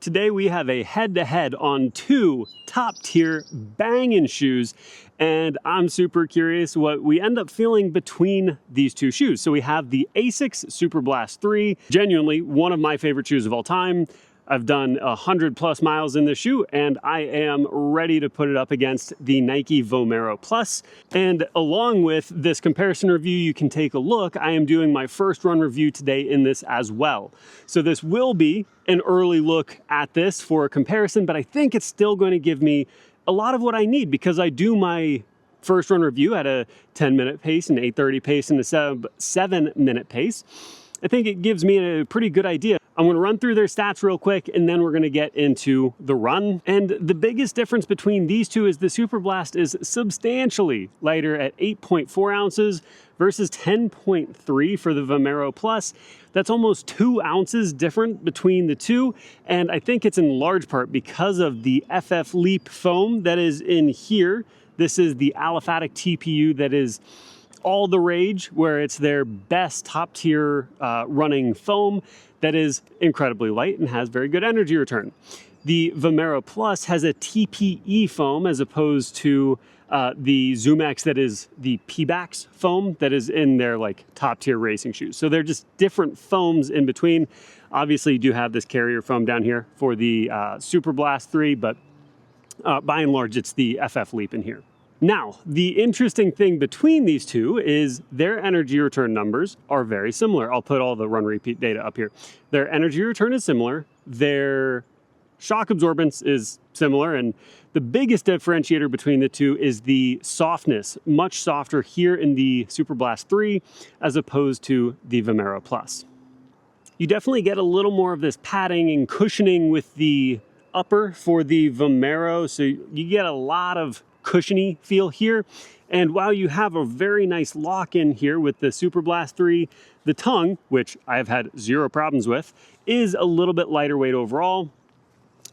Today we have a head-to-head on two top-tier banging shoes, and I'm super curious what we end up feeling between these two shoes. So we have the ASICS Superblast 3, genuinely one of my favorite shoes of all time. I've done 100+ miles in this shoe, and I am ready to put it up against the Nike Vomero Plus. And along with this comparison review, you can take a look. I am doing my first run review today in this as well. So this will be an early look at this for a comparison, but I think it's still going to give me a lot of what I need because I do my first run review at a 10-minute pace, an 8:30 pace, and a 7-minute pace. I think it gives me a pretty good idea. I'm going to run through their stats real quick, and then we're going to get into the run. And the biggest difference between these two is the Superblast is substantially lighter at 8.4 ounces versus 10.3 for the Vomero Plus. That's almost 2 ounces different between the two. And I think it's in large part because of the FF Leap foam that is in here. This is the aliphatic TPU that is all the rage, where it's their best top tier running foam that is incredibly light and has very good energy return. The Vomero Plus has a TPE foam as opposed to the ZoomX that is the Pebax foam that is in their like top tier racing shoes. So they're just different foams in between. Obviously you do have this carrier foam down here for the Superblast 3, but by and large it's the FF Leap in here. Now, the interesting thing between these two is their energy return numbers are very similar. I'll put all the run repeat data up here. Their energy return is similar. Their shock absorbance is similar. And the biggest differentiator between the two is the softness, much softer here in the Superblast 3 as opposed to the Vomero Plus. You definitely get a little more of this padding and cushioning with the upper for the Vomero. So you get a lot of cushiony feel here. And while you have a very nice lock in here with the Superblast 3, the tongue, which I've had zero problems with, is a little bit lighter weight overall.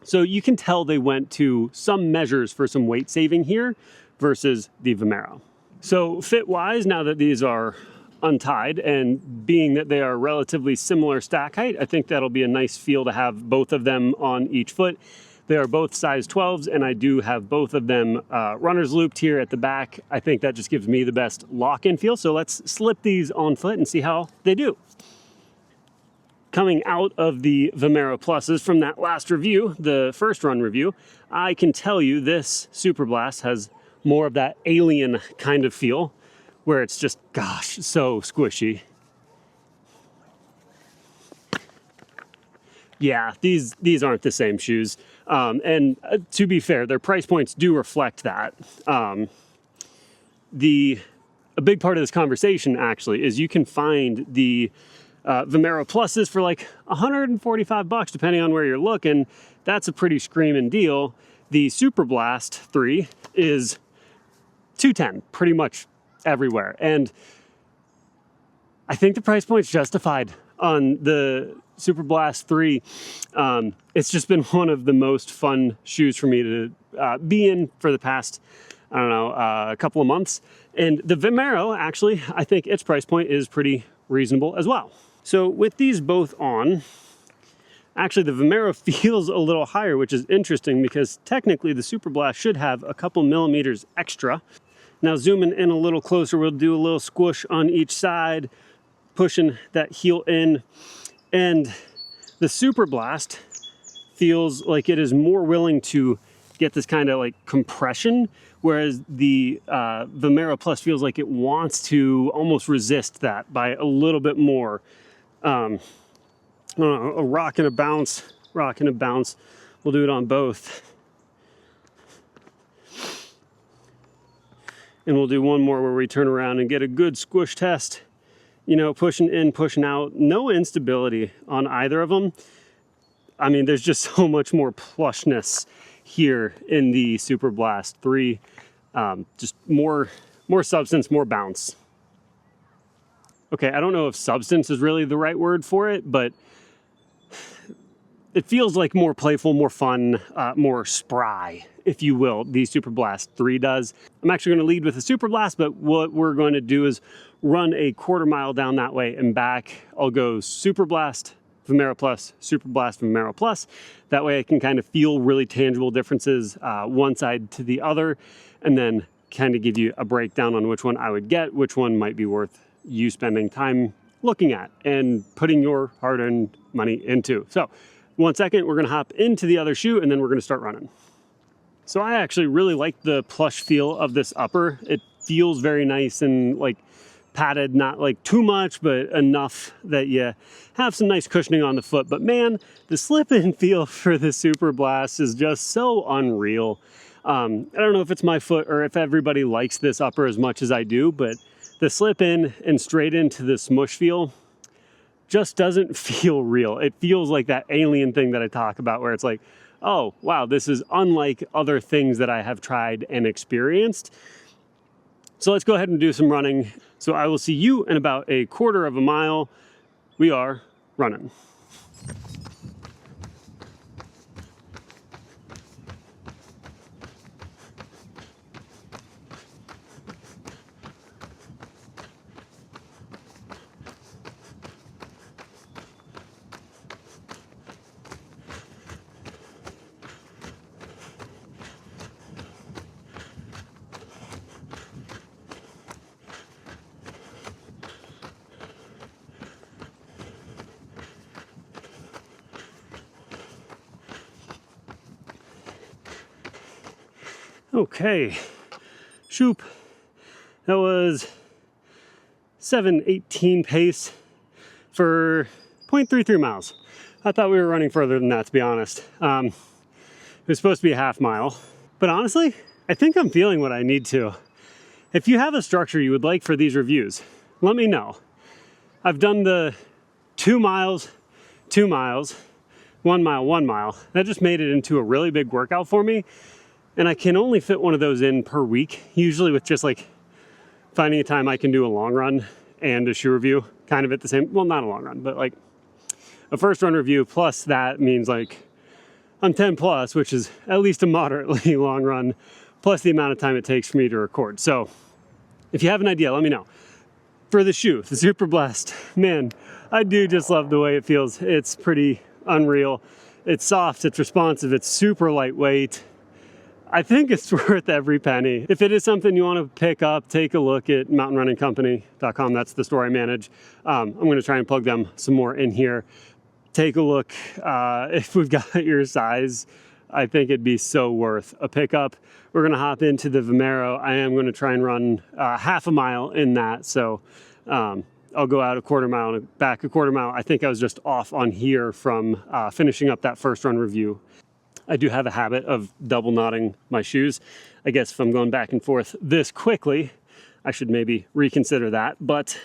So you can tell they went to some measures for some weight saving here versus the Vomero. So fit wise, now that these are untied and being that they are relatively similar stack height, I think that'll be a nice feel to have both of them on each foot. They are both size 12s, and I do have both of them runners looped here at the back. I think that just gives me the best lock-in feel. So let's slip these on foot and see how they do. Coming out of the Vomero Pluses from that last review, the first run review, I can tell you this Superblast has more of that alien kind of feel, where it's just, gosh, so squishy. Yeah, these aren't the same shoes. And to be fair, their price points do reflect that. A big part of this conversation actually is you can find the Vomero Pluses for like $145 depending on where you're looking. That's a pretty screaming deal. The Superblast 3 is $210 pretty much everywhere. And I think the price point's justified on the Superblast 3. It's just been one of the most fun shoes for me to be in for the past, I don't know, a couple of months. And the Vomero, actually, I think its price point is pretty reasonable as well. So with these both on, actually the Vomero feels a little higher, which is interesting because technically the Superblast should have a couple millimeters extra. Now zooming in a little closer, we'll do a little squish on each side, pushing that heel in. And the Superblast feels like it is more willing to get this kind of like compression, whereas the Vomero Plus feels like it wants to almost resist that by a little bit more. I don't know, a rock and a bounce. We'll do it on both. And we'll do one more where we turn around and get a good squish test. You know, pushing in, pushing out, no instability on either of them. I mean, there's just so much more plushness here in the Superblast 3. Just more substance, more bounce. Okay, I don't know if substance is really the right word for it, but it feels like more playful, more fun, more spry, if you will, the Superblast 3 does. I'm actually going to lead with the Superblast, but what we're going to do is run a quarter mile down that way and back. I'll go Superblast Vomero Plus, Superblast Vomero Plus. That way I can kind of feel really tangible differences one side to the other, and then kind of give you a breakdown on which one I would get, which one might be worth you spending time looking at and putting your hard-earned money into. So 1 second, we're gonna hop into the other shoe and then we're gonna start running. So I actually really like the plush feel of this upper. It feels very nice and like padded, not like too much, but enough that you have some nice cushioning on the foot. But man, the slip-in feel for the Superblast is just so unreal. I don't know if it's my foot or if everybody likes this upper as much as I do, but the slip-in and straight into the smush feel just doesn't feel real. It feels like that alien thing that I talk about where it's like, oh, wow, this is unlike other things that I have tried and experienced. So let's go ahead and do some running. So I will see you in about a quarter of a mile. We are running. Okay, shoop, that was 7:18 pace for 0.33 miles. I thought we were running further than that, to be honest. It was supposed to be a half mile, but honestly, I think I'm feeling what I need to. If you have a structure you would like for these reviews, let me know. I've done the 2 miles, 2 miles, 1 mile, 1 mile. That just made it into a really big workout for me. And I can only fit one of those in per week, usually with just like finding a time I can do a long run and a shoe review kind of at the same, well, not a long run, but like a first run review plus that means like I'm 10 plus, which is at least a moderately long run, plus the amount of time it takes for me to record. So if you have an idea, let me know. For the shoe, the Superblast, man, I do just love the way it feels. It's pretty unreal. It's soft, it's responsive, it's super lightweight. I think it's worth every penny. If it is something you want to pick up, take a look at mountainrunningcompany.com. That's the store I manage. I'm going to try and plug them some more in here. Take a look. If we've got your size, I think it'd be so worth a pickup. We're going to hop into the Vomero. I am going to try and run half a mile in that. So I'll go out a quarter mile and back a quarter mile. I think I was just off on here from finishing up that first run review. I do have a habit of double knotting my shoes. I guess if I'm going back and forth this quickly, I should maybe reconsider that. But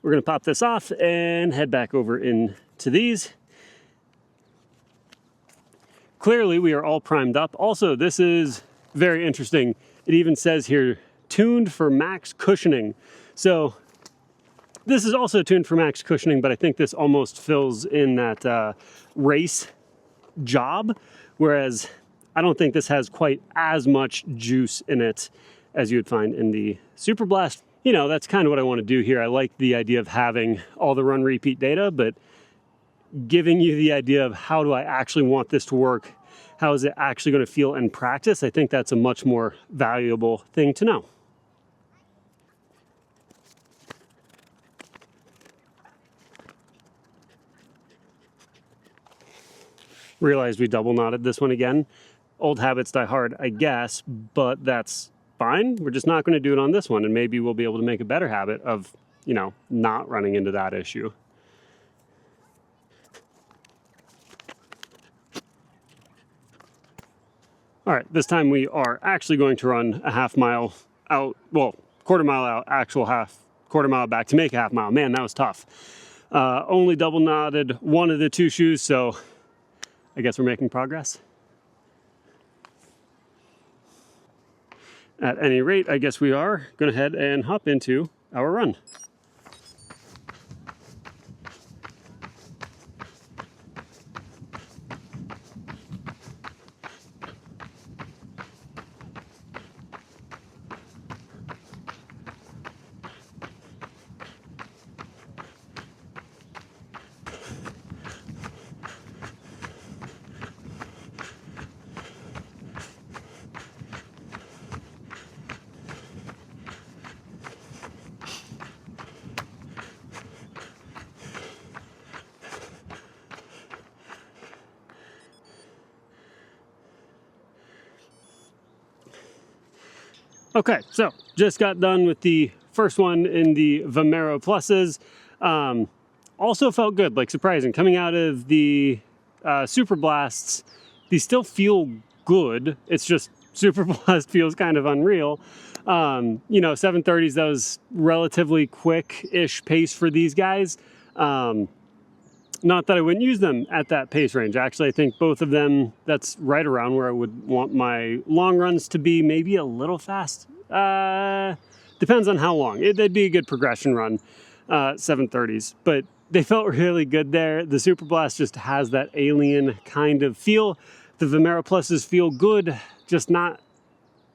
we're gonna pop this off and head back over into these. Clearly we are all primed up. Also, this is very interesting. It even says here, tuned for max cushioning. So this is also tuned for max cushioning, but I think this almost fills in that race job, whereas I don't think this has quite as much juice in it as you would find in the Superblast. You know, that's kind of what I want to do here. I like the idea of having all the run repeat data, but giving you the idea of how do I actually want this to work? How is it actually going to feel in practice? I think that's a much more valuable thing to know. Realized we double knotted this one again. Old habits die hard, I guess, but that's fine. We're just not going to do it on this one, and maybe we'll be able to make a better habit of, you know, not running into that issue. All right, this time we are actually going to run a half mile out, well, quarter mile out, actual quarter mile back to make a half mile. Man, that was tough. Only double knotted one of the two shoes, so I guess we're making progress. At any rate, I guess we are going to head and hop into our run. Okay, so just got done with the first one in the Vomero Pluses. Also felt good, like surprising. Coming out of the Superblasts, these still feel good. It's just Superblast feels kind of unreal. You know, 730s, that was relatively quick-ish pace for these guys. Not that I wouldn't use them at that pace range. Actually, I think both of them, that's right around where I would want my long runs to be, maybe a little fast. Depends on how long. They'd be a good progression run, 730s. But they felt really good there. The Superblast just has that alien kind of feel. The Vomero Pluses feel good, just not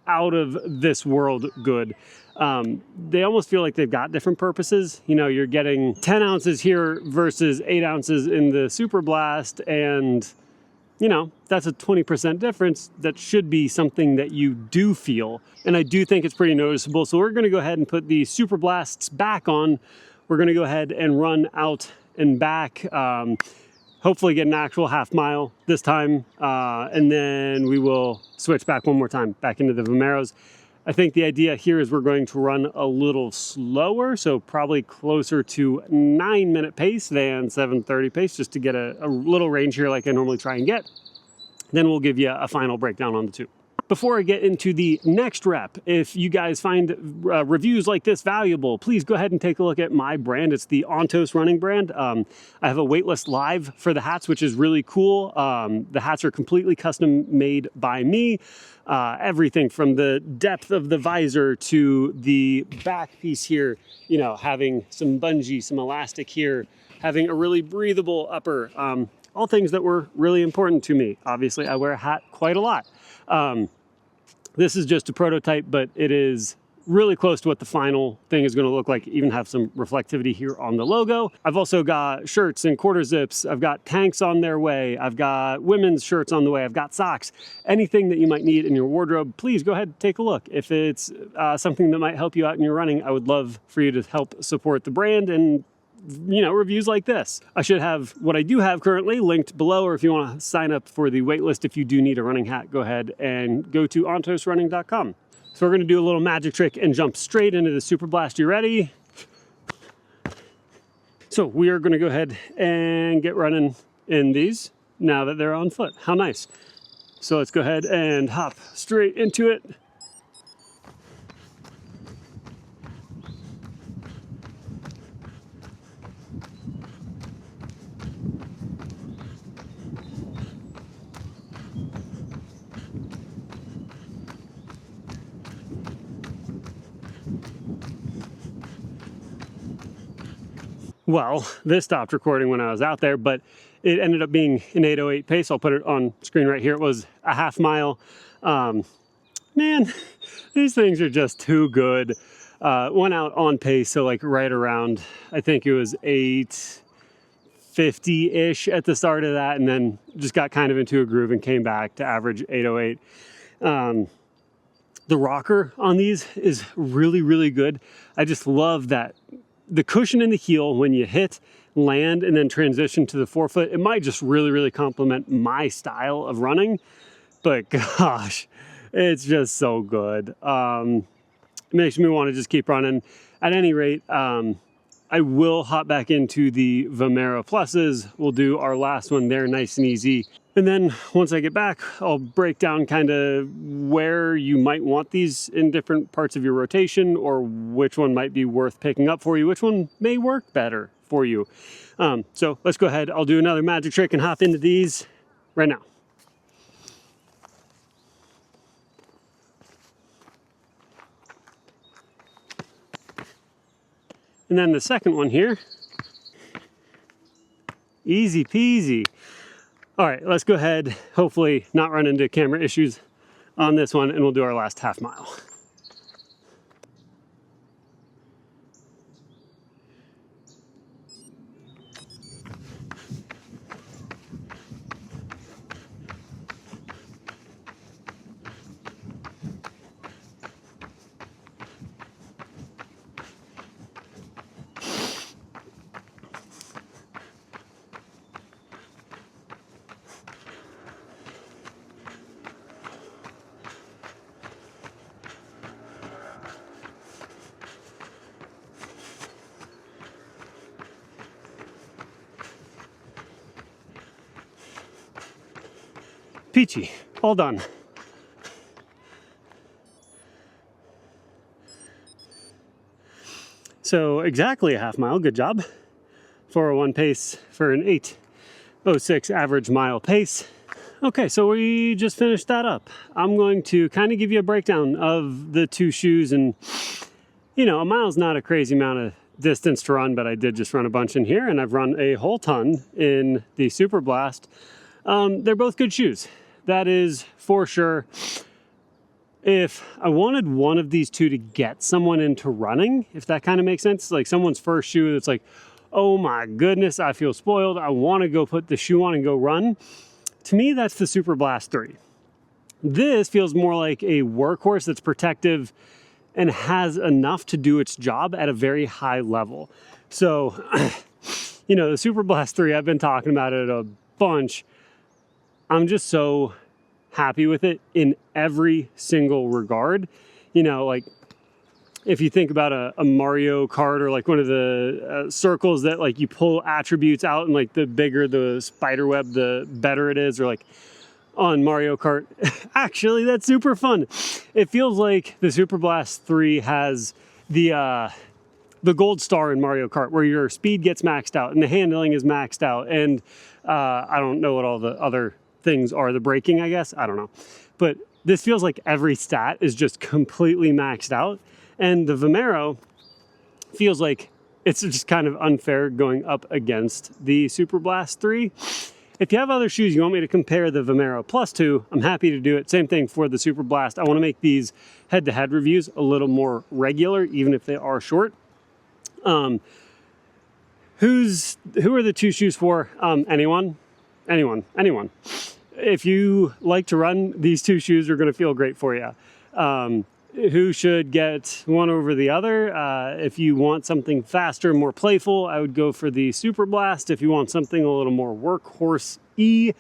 out of this world good. They almost feel like they've got different purposes. You know, you're getting 10 ounces here versus 8 ounces in the Superblast, and you know, that's a 20% difference. That should be something that you do feel, and I do think it's pretty noticeable. So we're gonna go ahead and put the Superblasts back on. We're gonna go ahead and run out and back. Hopefully get an actual half mile this time, and then we will switch back one more time back into the Vomeros. I think the idea here is we're going to run a little slower, so probably closer to 9-minute pace than 7:30 pace, just to get a little range here like I normally try and get. Then we'll give you a final breakdown on the two. Before I get into the next rep, if you guys find reviews like this valuable, please go ahead and take a look at my brand. It's the Ontos running brand. I have a waitlist live for the hats, which is really cool. The hats are completely custom made by me. Everything from the depth of the visor to the back piece here, you know, having some bungee, some elastic here, having a really breathable upper. All things that were really important to me. Obviously, I wear a hat quite a lot. This is just a prototype, but it is really close to what the final thing is going to look like. Even have some reflectivity here on the logo. I've also got shirts and quarter zips. I've got tanks on their way. I've got women's shirts on the way. I've got socks. Anything that you might need in your wardrobe, please go ahead and take a look. If it's something that might help you out in your running, I would love for you to help support the brand and, you know, reviews like this. I should have what I do have currently linked below, or if you want to sign up for the waitlist if you do need a running hat, go ahead and go to ontosrunning.com. So we're going to do a little magic trick and jump straight into the Superblast. You ready? So we are going to go ahead and get running in these now that they're on foot. How nice. So let's go ahead and hop straight into it. Well, this stopped recording when I was out there, but it ended up being an 8:08 pace. I'll put it on screen right here. It was a half mile. Man, these things are just too good. Went out on pace, so like right around, I think it was 8:50-ish at the start of that, and then just got kind of into a groove and came back to average 8:08. The rocker on these is really, really good. I just love that the cushion in the heel when you hit, land, and then transition to the forefoot. It might just really, really complement my style of running, but gosh, it's just so good. It makes me want to just keep running. At any rate, I will hop back into the Vomero Pluses. We'll do our last one there, nice and easy. And then once I get back, I'll break down kind of where you might want these in different parts of your rotation, or which one might be worth picking up for you, which one may work better for you. So let's go ahead. I'll do another magic trick and hop into these right now. And then the second one here, easy peasy. All right, let's go ahead, hopefully not run into camera issues on this one, and we'll do our last half mile. Peachy, all done. So exactly a half mile, good job. 4:01 pace for an 8:06 average mile pace. Okay, so we just finished that up. I'm going to kind of give you a breakdown of the two shoes, and you know, a mile's not a crazy amount of distance to run, but I did just run a bunch in here, and I've run a whole ton in the Superblast. They're both good shoes. That is for sure. If I wanted one of these two to get someone into running, if that kind of makes sense, like someone's first shoe that's like, oh my goodness, I feel spoiled, I want to go put the shoe on and go run. To me, that's the Superblast 3. This feels more like a workhorse that's protective and has enough to do its job at a very high level. So, you know, the Superblast 3, I've been talking about it a bunch. I'm just so happy with it in every single regard. You know, like if you think about a Mario Kart or like one of the circles that like you pull attributes out, and like the bigger the spider web, the better it is, or like on Mario Kart. Actually, that's super fun. It feels like the Superblast 3 has the gold star in Mario Kart, where your speed gets maxed out and the handling is maxed out, and I don't know what all the other things are, the braking, I guess, I don't know. But this feels like every stat is just completely maxed out, and the Vomero feels like it's just kind of unfair going up against the Superblast 3. If you have other shoes you want me to compare the Vomero Plus to, I'm happy to do it. Same thing for the Superblast. I want to make these head-to-head reviews a little more regular, even if they are short. Who are the two shoes for? Anyone. If you like to run, these two shoes are going to feel great for you. Who should get one over the other? If you want something faster, more playful, I would go for the Superblast. If you want something a little more workhorse-y,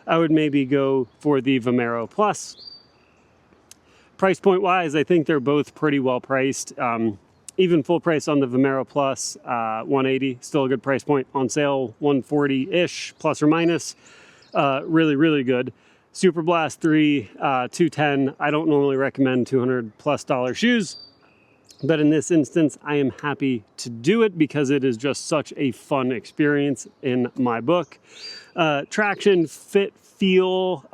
I would maybe go for the Vomero Plus. Price point wise, I think they're both pretty well priced. Even full price on the Vomero Plus, $180, still a good price point. On sale, $140-ish, plus or minus. Really, really good. Superblast 3, $210. I don't normally recommend $200+ shoes, but in this instance, I am happy to do it because it is just such a fun experience in my book. Traction, fit, feel,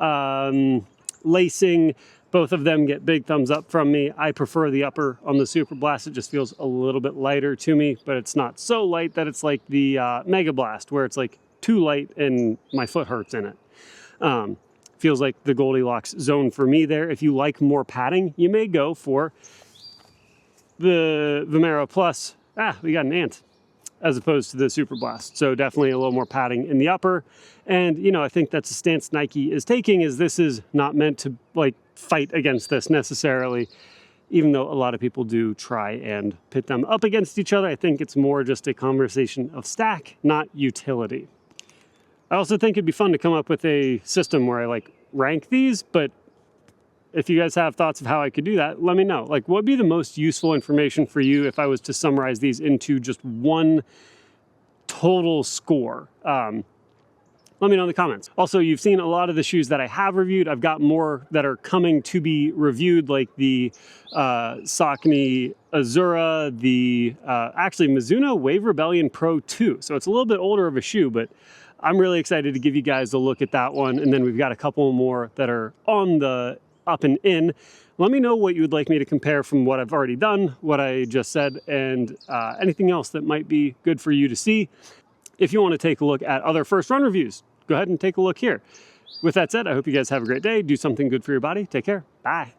lacing, both of them get big thumbs up from me. I prefer the upper on the Superblast. It just feels a little bit lighter to me, but it's not so light that it's like the Mega Blast, where it's like too light and my foot hurts in it. Feels like the Goldilocks zone for me there. If you like more padding, you may go for the Vomero Plus. We got an ant, as opposed to the Superblast. So definitely a little more padding in the upper. And, you know, I think that's a stance Nike is taking, is this is not meant to like fight against this necessarily, even though a lot of people do try and pit them up against each other. I think it's more just a conversation of stack, not utility. I also think it'd be fun to come up with a system where I like rank these, but if you guys have thoughts of how I could do that, let me know. Like, what would be the most useful information for you if I was to summarize these into just one total score? Let me know in the comments. Also, you've seen a lot of the shoes that I have reviewed. I've got more that are coming to be reviewed, like the Saucony Azura, the actually Mizuno Wave Rebellion Pro 2. So it's a little bit older of a shoe, but I'm really excited to give you guys a look at that one. And then we've got a couple more that are on the up and in. Let me know what you would like me to compare from what I've already done, what I just said, and anything else that might be good for you to see. If you want to take a look at other first run reviews, go ahead and take a look here. With that said, I hope you guys have a great day. Do something good for your body. Take care. Bye.